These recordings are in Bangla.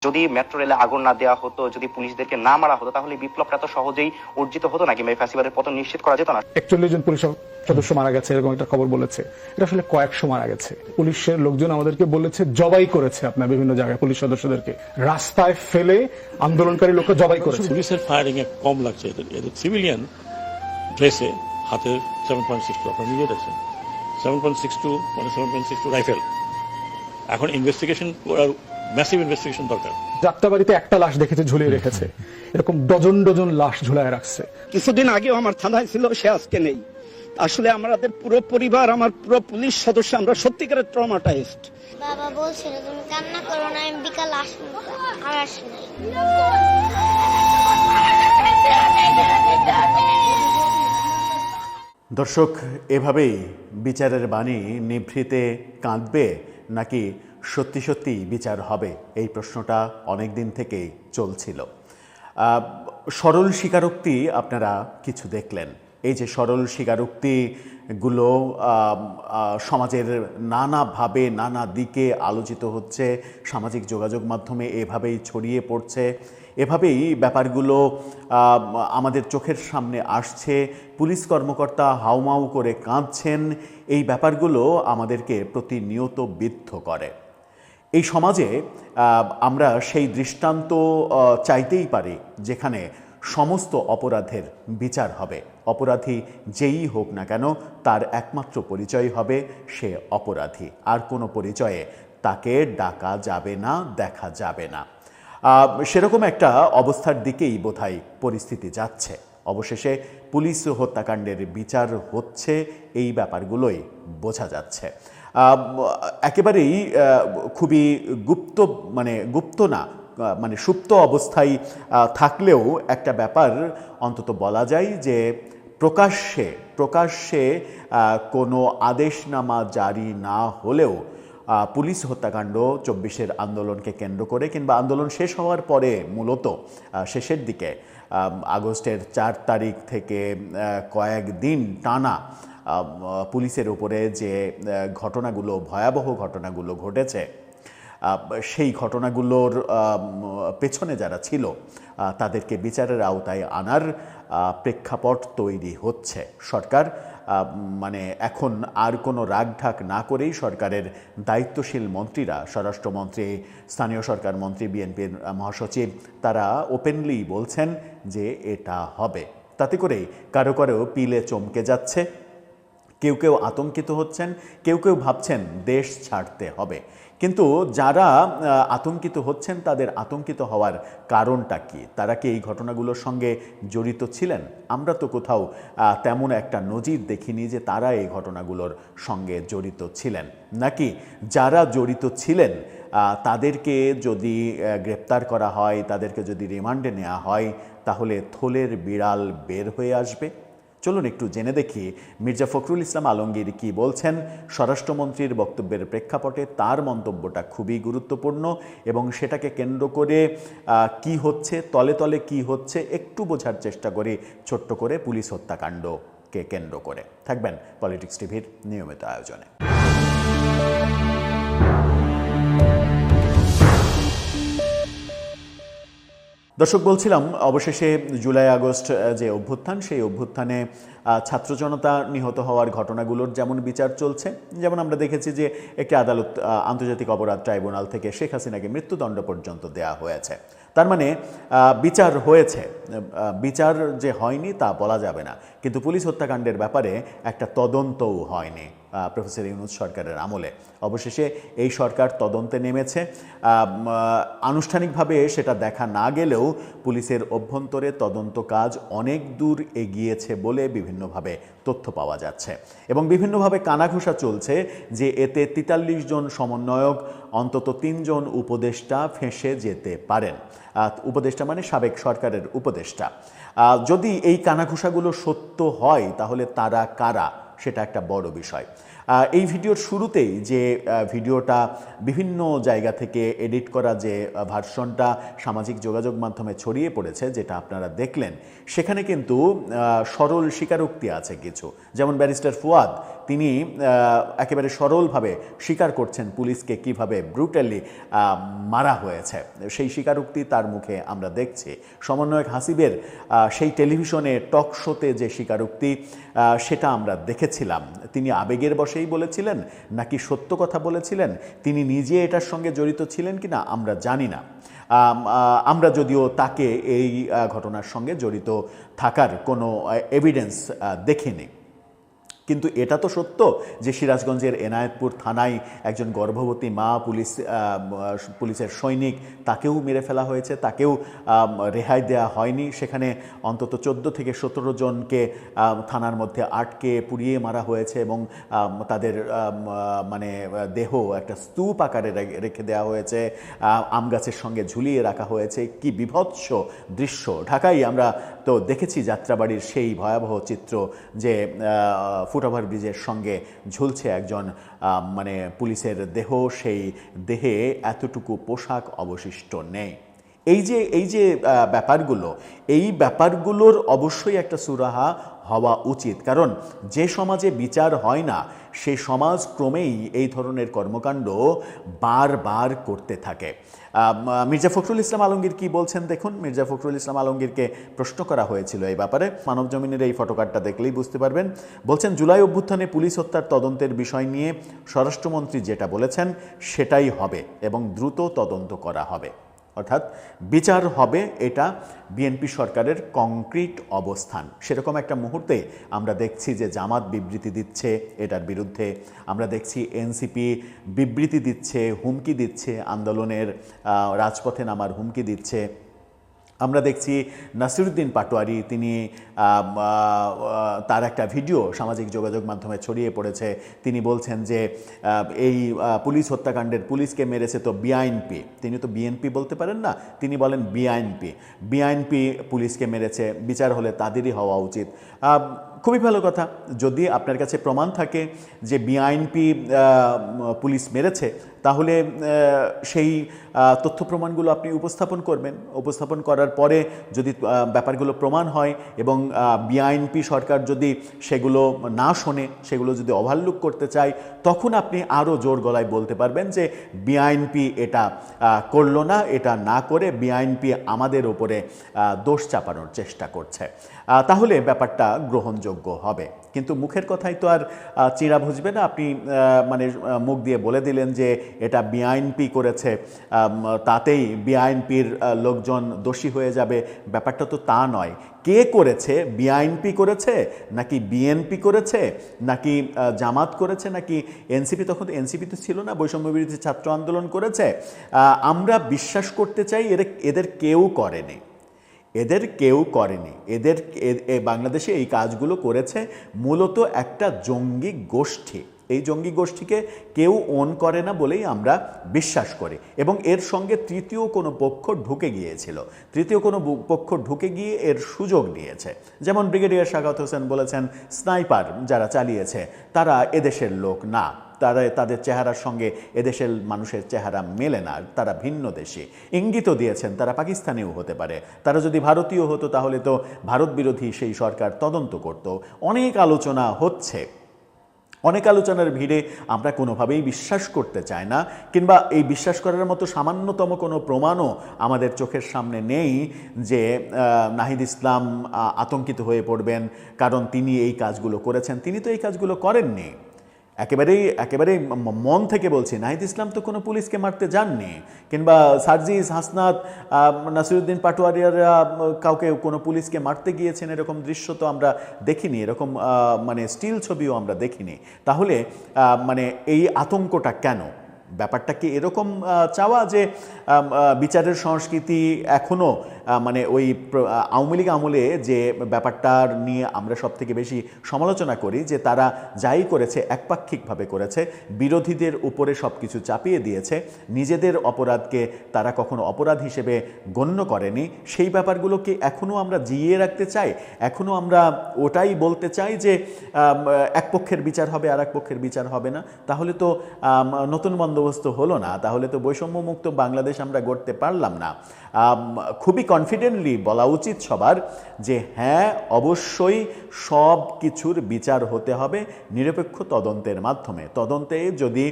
যদি মেট্রো রেলে আগুন না দেওয়া হতো, যদি পুলিশদেরকে না মারা হতো, তাহলে বিপ্লবটা তো সহজেই অর্জিত হতো না, কিংবা ফ্যাসিবাদের পতন নিশ্চিত করা যেত না। 41 জন পুলিশ সদস্য মারা গেছে এরকম একটা খবর বলেছে। এটা আসলে কয়েকশো মারা গেছে। পুলিশের লোকজন আমাদেরকে বলেছে জবাই করেছে আপনার বিভিন্ন জায়গায় পুলিশ সদস্যদেরকে রাস্তায় ফেলে আন্দোলনকারী লোককে জবাই করেছে। পুলিশের ফায়ারিং এ কম লাগছে, এদের সিভিলিয়ান ড্রেসে হাতে 7.62 আপনারা নিজে দেখছেন, 7.62 মানে 7.62 রাইফেল। এখন ইনভেস্টিগেশন করার ম্যাসিভ ইনভেস্টিগেশন দরকার। যাত্রাবাড়িতে একটা লাশ দেখেছে ঝুলিয়ে রেখেছে, এরকম ডজন ডজন লাশ ঝুলায় রাখছে। কিছুদিন আগেও আমার থানায় ছিল, সে আজকে নেই। আসলে আমাদের পুরো পরিবার, আমার পুরো পুলিশ সদস্য, আমরা সত্যিকারের ট্রমাটাইজড। বাবা বলছিল তুমি কান্না করো না, আমি বিকাল আসবো, আর আসি নাই। দর্শক, এভাবেই বিচারের বাণী নিভৃতে কাঁদবে নাকি সত্যি সত্যি বিচার হবে, এই প্রশ্নটা অনেক দিন থেকেই চলছিল। সরল স্বীকারোক্তি আপনারা কিছু দেখলেন। এই যে সরল স্বীকারোক্তিগুলো সমাজের নানাভাবে নানা দিকে আলোচিত হচ্ছে, সামাজিক যোগাযোগ মাধ্যমে এভাবেই ছড়িয়ে পড়ছে, এভাবেই ব্যাপারগুলো আমাদের চোখের সামনে আসছে। পুলিশ কর্মকর্তা হাউমাউ করে কাঁদছেন। এই ব্যাপারগুলো আমাদেরকে প্রতিনিয়ত বিদ্ধ করে। এই সমাজে আমরা সেই দৃষ্টান্ত চাইতেই পারি যেখানে সমস্ত অপরাধের বিচার হবে। অপরাধী যেই হোক না কেন, তার একমাত্র পরিচয় হবে সে অপরাধী, আর কোনো পরিচয়ে তাকে ডাকা যাবে না, দেখা যাবে না। সেরকম একটা অবস্থার দিকেই বোধহয় পরিস্থিতি যাচ্ছে। অবশেষে পুলিশ হত্যাকাণ্ডের বিচার হচ্ছে, এই ব্যাপারগুলোই বোঝা যাচ্ছে। একেবারেই খুবই গুপ্ত না, মানে সুপ্ত অবস্থায় থাকলেও একটা ব্যাপার অন্তত বলা যায় যে প্রকাশ্যে কোনো আদেশনামা জারি না হলেও পুলিশ হত্যাকাণ্ড 24-এর আন্দোলনকে কেন্দ্র করে, কিংবা আন্দোলন শেষ হওয়ার পরে মূলত শেষের দিকে আগস্টের 4 তারিখ থেকে কয়েকদিন টানা পুলিশের উপরে যে ঘটনাগুলো, ভয়াবহ ঘটনাগুলো ঘটেছে, সেই ঘটনাগুলোর পেছনে যারা ছিল তাদেরকে বিচারের আওতায় আনার প্রেক্ষাপট তৈরি হচ্ছে। সরকার মানে এখন আর কোনো রাগঢাক না করেই সরকারের দায়িত্বশীল মন্ত্রীরা, স্বরাষ্ট্রমন্ত্রী, স্থানীয় সরকার মন্ত্রী, বিএনপির মহাসচিব, তারা ওপেনলি বলছেন যে এটা হবে। তাতে করেই কারো কারো পিলে চমকে যাচ্ছে, কেউ কেউ আতঙ্কিত হচ্ছেন, কেউ কেউ ভাবছেন দেশ ছাড়তে হবে। কিন্তু যারা আতঙ্কিত হচ্ছেন তাদের আতঙ্কিত হওয়ার কারণটা কি? তারা কি এই ঘটনাগুলোর সঙ্গে জড়িত ছিলেন? আমরা তো কোথাও তেমন একটা নজির দেখিনি যে তারা এই ঘটনাগুলোর সঙ্গে জড়িত ছিলেন। নাকি যারা জড়িত ছিলেন তাদেরকে যদি গ্রেপ্তার করা হয়, তাদেরকে যদি রিমান্ডে নেওয়া হয়, তাহলে থলের বিড়াল বের হয়ে আসবে? চলুন একটু জেনে দেখি মির্জা ফখরুল ইসলাম আলমগীর কি বলছেন। স্বরাষ্ট্রমন্ত্রীর বক্তব্যের প্রেক্ষাপটে তার মন্তব্যটা খুবই গুরুত্বপূর্ণ, এবং সেটাকে কেন্দ্র করে কি হচ্ছে, তলে তলে কি হচ্ছে একটু বোঝার চেষ্টা করি ছোট্ট করে পুলিশ হত্যাকাণ্ডকে কেন্দ্র করে। থাকবেন পলিটিক্স টিভির নিয়মিত আয়োজনে। দর্শক, বলছিলাম অবশেষে জুলাই আগস্ট যে অভ্যুত্থান, সেই অভ্যুত্থানে ছাত্র জনতা নিহত হওয়ার ঘটনাগুলোর যেমন বিচার চলছে, যেমন আমরা দেখেছি যে একটি আদালত আন্তর্জাতিক অপরাধ ট্রাইব্যুনাল থেকে শেখ হাসিনাকে মৃত্যুদণ্ড পর্যন্ত দেয়া হয়েছে। তার মানে বিচার হয়েছে। বিচার যে হয়নি তা বলা যাবে না, কিন্তু পুলিশ হত্যাকাণ্ডের ব্যাপারে একটা তদন্তও হয়নি প্রফেসর ইউনূস সরকারের আমলে। অবশেষে এই সরকার তদন্তে নেমেছে। আনুষ্ঠানিকভাবে সেটা দেখা না গেলেও পুলিশের অভ্যন্তরে তদন্ত কাজ অনেক দূর এগিয়েছে বলে বিভিন্নভাবে তথ্য পাওয়া যাচ্ছে, এবং বিভিন্নভাবে কানাঘুষা চলছে যে এতে 43 জন সমন্বয়ক, অন্তত 3 জন উপদেষ্টা ফেঁসে যেতে পারেন। উপদেষ্টা মানে সাবেক সরকারের উপদেষ্টা। যদি এই কানাঘুষাগুলো সত্য হয় তাহলে তারা কারা, সেটা একটা বড় বিষয়। এই ভিডিওর শুরুতেই যে ভিডিওটা বিভিন্ন জায়গা থেকে এডিট করা যে ভার্সনটা সামাজিক যোগাযোগ মাধ্যমে ছড়িয়ে পড়েছে, যেটা আপনারা দেখলেন, সেখানে কিন্তু সরল স্বীকারোক্তি আছে কিছু। যেমন ব্যারিস্টার ফুয়াদ, তিনি একেবারে সরলভাবে স্বীকার করছেন পুলিশকে কিভাবে ব্রুটালি মারা হয়েছে। সেই স্বীকারোক্তি তার মুখে আমরা দেখছি। সমন্বয়ক হাসিবের সেই টেলিভিশনে টক শোতে যে স্বীকারোক্তি সেটা আমরা দেখেছিলাম। তিনি আবেগের বশেই বলেছিলেন নাকি সত্য কথা বলেছিলেন, তিনি নিজে এটার সঙ্গে জড়িত ছিলেন কিনা আমরা জানি না। আমরা যদিও তাকে এই ঘটনার সঙ্গে জড়িত থাকার কোনো এভিডেন্স দেখিনি, কিন্তু এটা তো সত্য যে সিরাজগঞ্জের এনায়েতপুর থানায় একজন গর্ভবতী মা পুলিশের সৈনিক, তাকেও মেরে ফেলা হয়েছে, তাকেও রেহাই দেওয়া হয়নি। সেখানে অন্তত 14 থেকে 17 জনকে থানার মধ্যে আটকে পুড়িয়ে মারা হয়েছে এবং তাদের মানে দেহ একটা স্তূপ আকারে রেখে দেওয়া হয়েছে, আম গাছের সঙ্গে ঝুলিয়ে রাখা হয়েছে। কি বিভৎস দৃশ্য! ঢাকায় আমরা তো দেখেছি যাত্রাবাড়ির সেই ভয়াবহ চিত্র যে ফুটওভার ব্রিজের সঙ্গে ঝুলছে একজন মানে পুলিশের দেহ, সেই দেহে এতটুকু পোশাক অবশিষ্ট নেই। এই যে ব্যাপারগুলোর অবশ্যই একটা সুরাহা হওয়া উচিত, কারণ যে সমাজে বিচার হয় না সেই সমাজ ক্রমেই এই ধরনের কর্মকাণ্ড বারবার করতে থাকে। মির্জা ফখরুল ইসলাম আলমগীর কি বলছেন দেখুন। মির্জা ফখরুল ইসলাম আলমগীরকে প্রশ্ন করা হয়েছিল এই ব্যাপারে, মানব জমিনের এই ফটোকার্ডটা দেখলেই বুঝতে পারবেন। বলছেন, জুলাই অভ্যুত্থানে পুলিশ হত্যার তদন্তের বিষয় নিয়ে স্বরাষ্ট্রমন্ত্রী যেটা বলেছেন সেটাই হবে এবং দ্রুত তদন্ত করা হবে, অর্থাৎ বিচার হবে। এটা বিএনপি সরকারের কংক্রিট অবস্থান। সেরকম একটা মুহূর্তে আমরা দেখছি যে জামাত বিবৃতি দিচ্ছে এটার বিরুদ্ধে, আমরা দেখছি এনসিপি বিবৃতি দিচ্ছে, হুমকি দিচ্ছে, আন্দোলনের রাজপথে নামার হুমকি দিচ্ছে। আমরা দেখছি নাসিরুদ্দিন পাটোয়ারি, তিনি তার একটা ভিডিও সামাজিক যোগাযোগ মাধ্যমে ছড়িয়ে পড়েছে। তিনি বলছেন যে এই পুলিশ হত্যাকাণ্ডের পুলিশকে মেরেছে তো বিআইএনপি। তিনি তো বিএনপি বলতে পারেন না, তিনি বলেন বিআইএনপি পুলিশকে মেরেছে, বিচার হলে তাদেরই হওয়া উচিত। খুবই ভালো কথা, যদি আপনার কাছে প্রমাণ থাকে যে বিআইএনপি পুলিশ মেরেছে, তাহলে সেই তথ্য প্রমাণগুলো আপনি উপস্থাপন করবেন। উপস্থাপন করার পরে যদি ব্যাপারগুলো প্রমাণ হয় এবং বিআইএনপি সরকার যদি সেগুলো না শোনে, সেগুলো যদি ওভারলুক করতে চায়, তখন আপনি আরও জোর গলায় বলতে পারবেন যে বিআইএনপি এটা করলো না, এটা না করে বিআইএনপি আমাদের ওপরে দোষ চাপানোর চেষ্টা করছে, তাহলে ব্যাপারটা গ্রহণযোগ্য হবে। কিন্তু মুখের কথাই তো আর চিঁড়া বুঝবে না। আপনি মানে মুখ দিয়ে বলে দিলেন যে এটা বিআইএনপি করেছে, তাতেই বিআইএনপির লোকজন দোষী হয়ে যাবে। ব্যাপারটা তো তা নয়। কে করেছে? বিআইএনপি করেছে নাকি বিএনপি করেছে নাকি জামাত করেছে নাকি এনসিপি? তখন এনসিপি তো ছিল না, বৈষম্য বিরোধী ছাত্র আন্দোলন করেছে। আমরা বিশ্বাস করতে চাই এদের কেউ করেনি, বাংলাদেশে এই কাজগুলো করেছে মূলত একটা জঙ্গি গোষ্ঠী। এই জঙ্গি গোষ্ঠীকে কেউ ওন করে না বলেই আমরা বিশ্বাস করি, এবং এর সঙ্গে তৃতীয় কোনো পক্ষ ঢুকে গিয়েছিল। তৃতীয় কোনো পক্ষ ঢুকে গিয়ে এর সুযোগ নিয়েছে। যেমন ব্রিগেডিয়ার শাগাত হোসেন বলেছেন, স্নাইপার যারা চালিয়েছে তারা এদেশের লোক না, তাদের চেহারার সঙ্গে এদেশের মানুষের চেহারা মেলে না, তারা ভিন্ন দেশি। ইঙ্গিতও দিয়েছেন তারা পাকিস্তানিও হতে পারে, তারা যদি ভারতীয় হতো তাহলে তো ভারত বিরোধী সেই সরকার তদন্ত করত। অনেক আলোচনা হচ্ছে, অনেক আলোচনার ভিড়ে আমরা কোনোভাবেই বিশ্বাস করতে চাই না, কিংবা এই বিশ্বাস করার মতো সামান্যতম কোনো প্রমাণও আমাদের চোখের সামনে নেই যে নাহিদ ইসলাম আতঙ্কিত হয়ে পড়বেন কারণ তিনি এই কাজগুলো করেছেন। তিনি তো এই কাজগুলো করেননি। একেবারেই মন থেকে বলছি, নাহিদ ইসলাম তো কোনো পুলিশকে মারতে যাননি, কিংবা সার্জিস, হাসনাত, নাসিরুদ্দিন পাটোয়ারিরা কাউকে কোনো পুলিশকে মারতে গিয়েছেন এরকম দৃশ্য তো আমরা দেখিনি, এরকম মানে স্টিল ছবিও আমরা দেখিনি। তাহলে মানে এই আতঙ্কটা কেন? ব্যাপারটা কি এরকম চাওয়া যে বিচারের সংস্কৃতি এখনও মানে ওই আওয়ামী লীগ আমলে যে ব্যাপারটার নিয়ে আমরা সব থেকে বেশি সমালোচনা করি যে তারা যাই করেছে একপাক্ষিকভাবে করেছে, বিরোধীদের উপরে সব কিছু চাপিয়ে দিয়েছে, নিজেদের অপরাধকে তারা কখনো অপরাধ হিসেবে গণ্য করেনি, সেই ব্যাপারগুলোকে এখনও আমরা জিইয়ে রাখতে চাই? এখনও আমরা ওটাই বলতে চাই যে এক পক্ষের বিচার হবে আর এক পক্ষের বিচার হবে না? তাহলে তো নতুন বন্ধ বন্দোবস্ত হলো না, তাহলে তো বৈষম্যমুক্ত বাংলাদেশ আমরা গড়তে পারলাম না। খুবই কনফিডেন্টলি বলা উচিত সবার যে হ্যাঁ, অবশ্যই সব কিছুর বিচার হতে হবে নিরপেক্ষ তদন্তের মাধ্যমে। তদন্তে যদি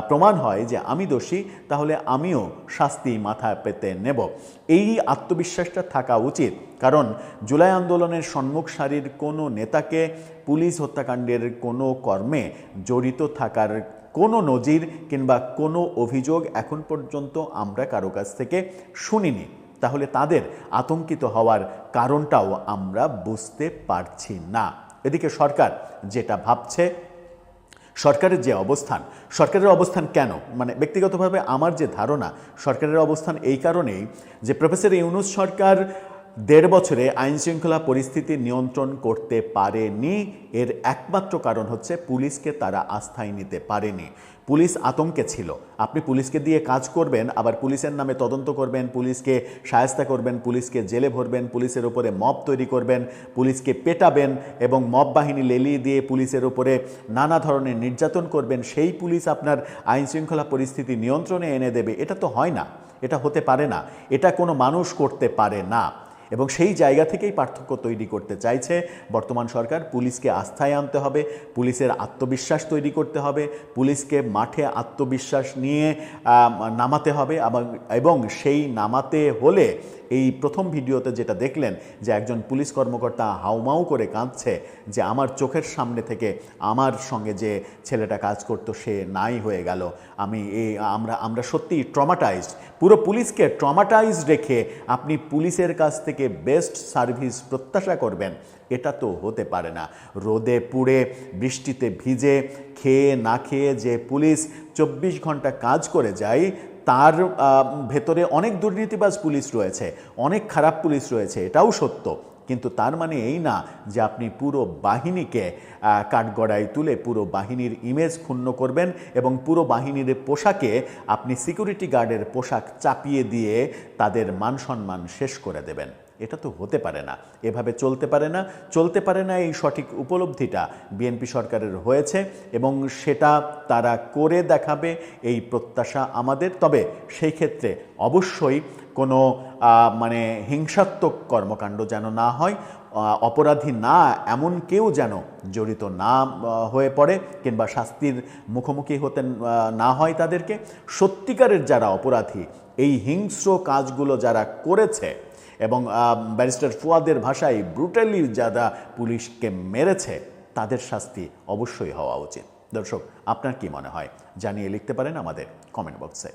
প্রমাণ হয় যে আমি দোষী, তাহলে আমিও শাস্তি মাথায় পেতে নেব, এই আত্মবিশ্বাসটা থাকা উচিত। কারণ জুলাই আন্দোলনের সম্মুখ সারির কোনো নেতাকে পুলিশ হত্যাকাণ্ডের কোনো কর্মে জড়িত থাকার কোনো নজির কিংবা কোনো অভিযোগ এখন পর্যন্ত আমরা কারো কাছ থেকে শুনিনি। তাহলে তাদের আতঙ্কিত হওয়ার কারণটাও আমরা বুঝতে পারছি না। এদিকে সরকার যেটা ভাবছে, সরকারের যে অবস্থান, সরকারের অবস্থান কেন, মানে ব্যক্তিগতভাবে আমার যে ধারণা, সরকারের অবস্থান এই কারণেই যে প্রফেসর ইউনূস সরকার ১.৫ বছরে আইনশৃঙ্খলা পরিস্থিতি নিয়ন্ত্রণ করতে পারেনি। এর একমাত্র কারণ হচ্ছে পুলিশকে তারা আস্থায় নিতে পারেনি। পুলিশ আতঙ্কে ছিল। আপনি পুলিশকে দিয়ে কাজ করবেন, আবার পুলিশের নামে তদন্ত করবেন, পুলিশকে শায়েস্তা করবেন, পুলিশকে জেলে ভরবেন, পুলিশের উপরে মব তৈরি করবেন, পুলিশকে পেটাবেন এবং মব বাহিনী লেলিয়ে দিয়ে পুলিশের উপরে নানা ধরনের নির্যাতন করবেন। সেই পুলিশ আপনার আইনশৃঙ্খলা পরিস্থিতি নিয়ন্ত্রণে এনে দেবে, এটা তো হয় না, এটা হতে পারে না, এটা কোনো মানুষ করতে পারে না। এবং সেই জায়গা থেকেই পার্থক্য তৈরি করতে চাইছে বর্তমান সরকার। পুলিশকে আস্থায় আনতে হবে, পুলিশের আত্মবিশ্বাস তৈরি করতে হবে, পুলিশকে মাঠে আত্মবিশ্বাস নিয়ে নামাতে হবে। এবং সেই নামাতে হলে এই প্রথম ভিডিওতে যেটা দেখলেন যে একজন পুলিশ কর্মকর্তা হাউমাউ করে কাঁদছে যে আমার চোখের সামনে থেকে আমার সঙ্গে যে ছেলেটা কাজ করতো সে নাই হয়ে গেল, আমরা সত্যিই ট্রমাটাইজড। পুরো পুলিশকে ট্রমাটাইজড রেখে আপনি পুলিশের কাছ থেকে বেস্ট সার্ভিস প্রত্যাশা করবেন, এটা তো হতে পারে না। রোদে পুড়ে বৃষ্টিতে ভিজে খেয়ে না খেয়ে যে পুলিশ ২৪ ঘন্টা কাজ করে যায়, তার ভেতরে অনেক দুর্নীতিবাজ পুলিশ রয়েছে, অনেক খারাপ পুলিশ রয়েছে, এটাও সত্য। কিন্তু তার মানে এই না যে আপনি পুরো বাহিনীকে কাঠগড়ায় তুলে পুরো বাহিনীর ইমেজ ক্ষুণ্ণ করবেন এবং পুরো বাহিনীর পোশাকে আপনি সিকিউরিটি গার্ডের পোশাক চাপিয়ে দিয়ে তাদের মান সম্মান শেষ করে দেবেন। এটা তো হতে পারে না, এভাবে চলতে পারে না। এই সঠিক উপলব্ধিটা বিএনপি সরকারের হয়েছে এবং সেটা তারা করে দেখাবে, এই প্রত্যাশা আমাদের। তবে সেই ক্ষেত্রে অবশ্যই কোনো হিংসাত্মক কর্মকাণ্ড যেন না হয়, অপরাধী না এমন কেউ যেন জড়িত না হয়ে পড়ে কিংবা শাস্তির মুখোমুখি হতে না হয় তাদেরকে। সত্যিকারের যারা অপরাধী, এই হিংস্র কাজগুলো যারা করেছে এবং ব্যারিস্টার ফুয়াদের ভাষায় ব্রুটালি যারা পুলিশকে মেরেছে, তাদের শাস্তি অবশ্যই হওয়া উচিত। দর্শক, আপনার কি মনে হয় জানিয়ে লিখতে পারেন আমাদের কমেন্ট বক্সে।